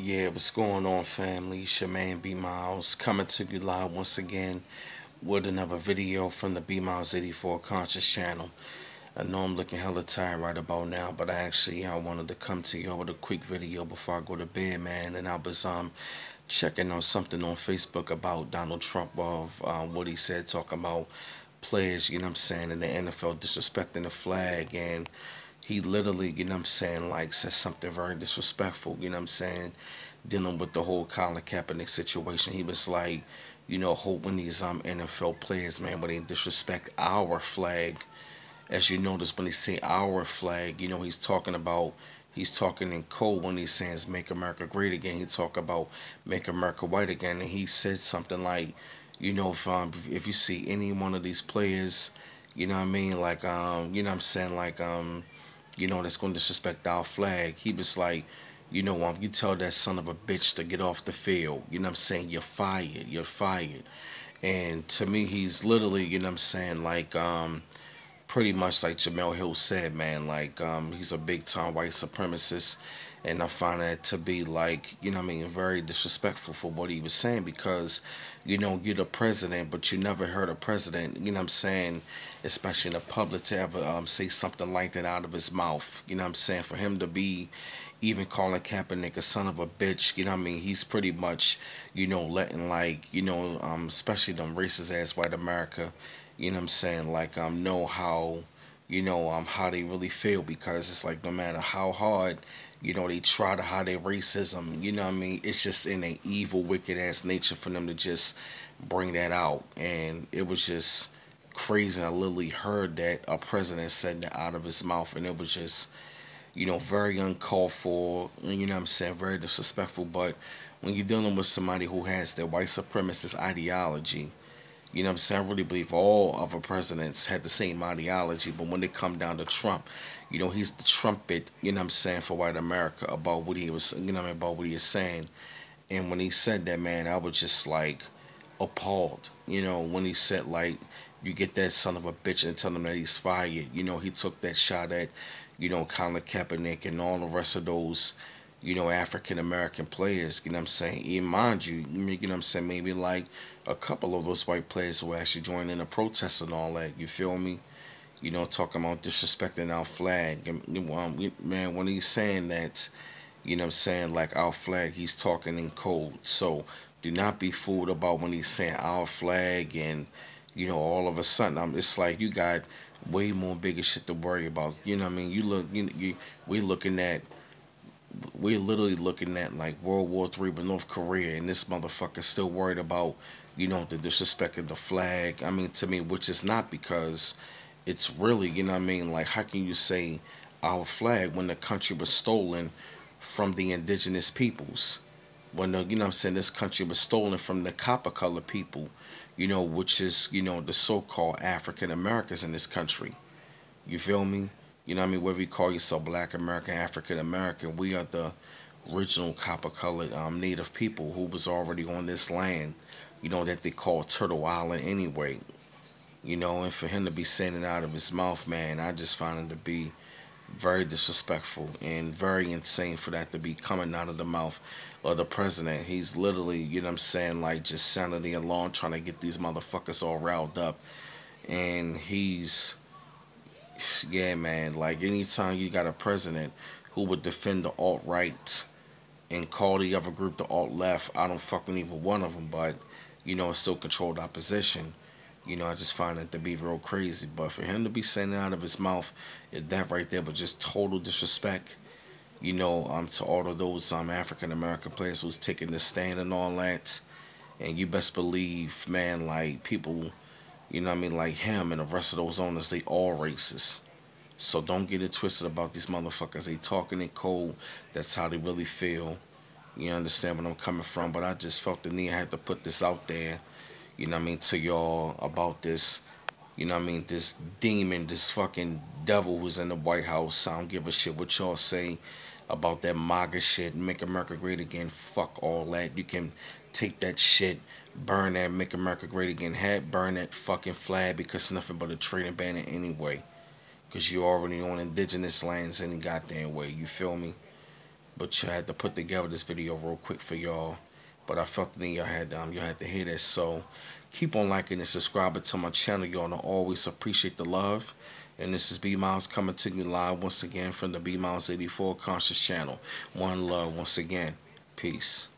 Yeah, what's going on, family? It's your man B Miles coming to you live once again with another video from the B Miles 84 Conscious channel. I know I'm looking hella tired right about now, but I wanted to come to you with a quick video before I go to bed, man. And I was checking on something on Facebook about Donald Trump of what he said, talking about players, you know what I'm saying, in the NFL disrespecting the flag, and he literally, you know what I'm saying, like said something very disrespectful, you know what I'm saying, dealing with the whole Colin Kaepernick situation. He was like, hoping these NFL players, man, when they disrespect our flag, as you notice when he say our flag, he's talking in code when he says make America great again. He talk about make America white again, and he said something like, if you see any one of these players, you know what I mean, like what I'm saying, like that's going to disrespect our flag. He was like, you tell that son of a bitch to get off the field. You know what I'm saying? You're fired. You're fired. And to me, he's literally, you know what I'm saying, like pretty much like Jamel Hill said, man, like he's a big time white supremacist, and I find that to be like, very disrespectful for what he was saying, because you're the president, but you never heard a president, you know what I'm saying, especially in the public, to ever say something like that out of his mouth. You know what I'm saying? For him to be even calling Kaepernick a son of a bitch, you know what I mean? He's pretty much, letting like, especially them racist ass white America, you know what I'm saying, like know how, how they really feel, because it's like no matter how hard, they try to hide their racism, you know what I mean, it's just in an evil, wicked ass nature for them to just bring that out. And it was just crazy. I literally heard that a president said that out of his mouth, and it was just, very uncalled for, you know what I'm saying, very disrespectful. But when you're dealing with somebody who has that white supremacist ideology, you know what I'm saying, I really believe all other presidents had the same ideology, but when they come down to Trump, he's the trumpet, you know what I'm saying, for white America about what he was, about what he is saying. And when he said that, man, I was just like appalled, when he said, like, you get that son of a bitch and tell him that he's fired. He took that shot at, Colin Kaepernick and all the rest of those, African American players, you know what I'm saying? Even mind you, you know what I'm saying, maybe like a couple of those white players who actually joined in the protests and all that, you feel me? Talking about disrespecting our flag. And man, when he's saying that, you know what I'm saying, like our flag, he's talking in code. So do not be fooled about when he's saying our flag, and all of a sudden, it's like you got way more bigger shit to worry about. You know what I mean? We're looking at, we're literally looking at like World War III with North Korea, and this motherfucker's still worried about, the disrespect of the flag. I mean, to me, which is not, because it's really, you know what I mean, like how can you say our flag when the country was stolen from the indigenous peoples? When the, what I'm saying, this country was stolen from the copper color people, which is, the so-called African Americans in this country. You feel me? You know what I mean? Whether you call yourself Black American, African American, we are the original copper colored native people who was already on this land, that they call Turtle Island anyway. And for him to be saying it out of his mouth, man, I just find it to be very disrespectful and very insane for that to be coming out of the mouth of the president. He's literally, you know what I'm saying, like just sounding the alarm, trying to get these motherfuckers all riled up. And yeah, man, like anytime you got a president who would defend the alt-right and call the other group the alt-left, I don't fucking either one of them, but, it's still controlled opposition. I just find it to be real crazy. But for him to be saying it out of his mouth, that right there was just total disrespect, to all of those African American players who's taking the stand and all that. And you best believe, man, like people, what I mean, like him and the rest of those owners, they all racist. So don't get it twisted about these motherfuckers. They talking in code. That's how they really feel. You understand where I'm coming from? But I just felt the need I had to put this out there, to y'all about this, this demon, this fucking devil who's in the White House. I don't give a shit what y'all say about that MAGA shit, make America great again. Fuck all that. You can take that shit, burn that make America great again hat, burn that fucking flag, because it's nothing but a trading banner anyway. Because you already on indigenous lands any goddamn way. You feel me? But I had to put together this video real quick for y'all. But I felt that y'all had to hear this. So keep on liking and subscribing to my channel. Y'all always appreciate the love. And this is B Miles coming to you live once again from the B Miles 84 Conscious channel. One love once again. Peace.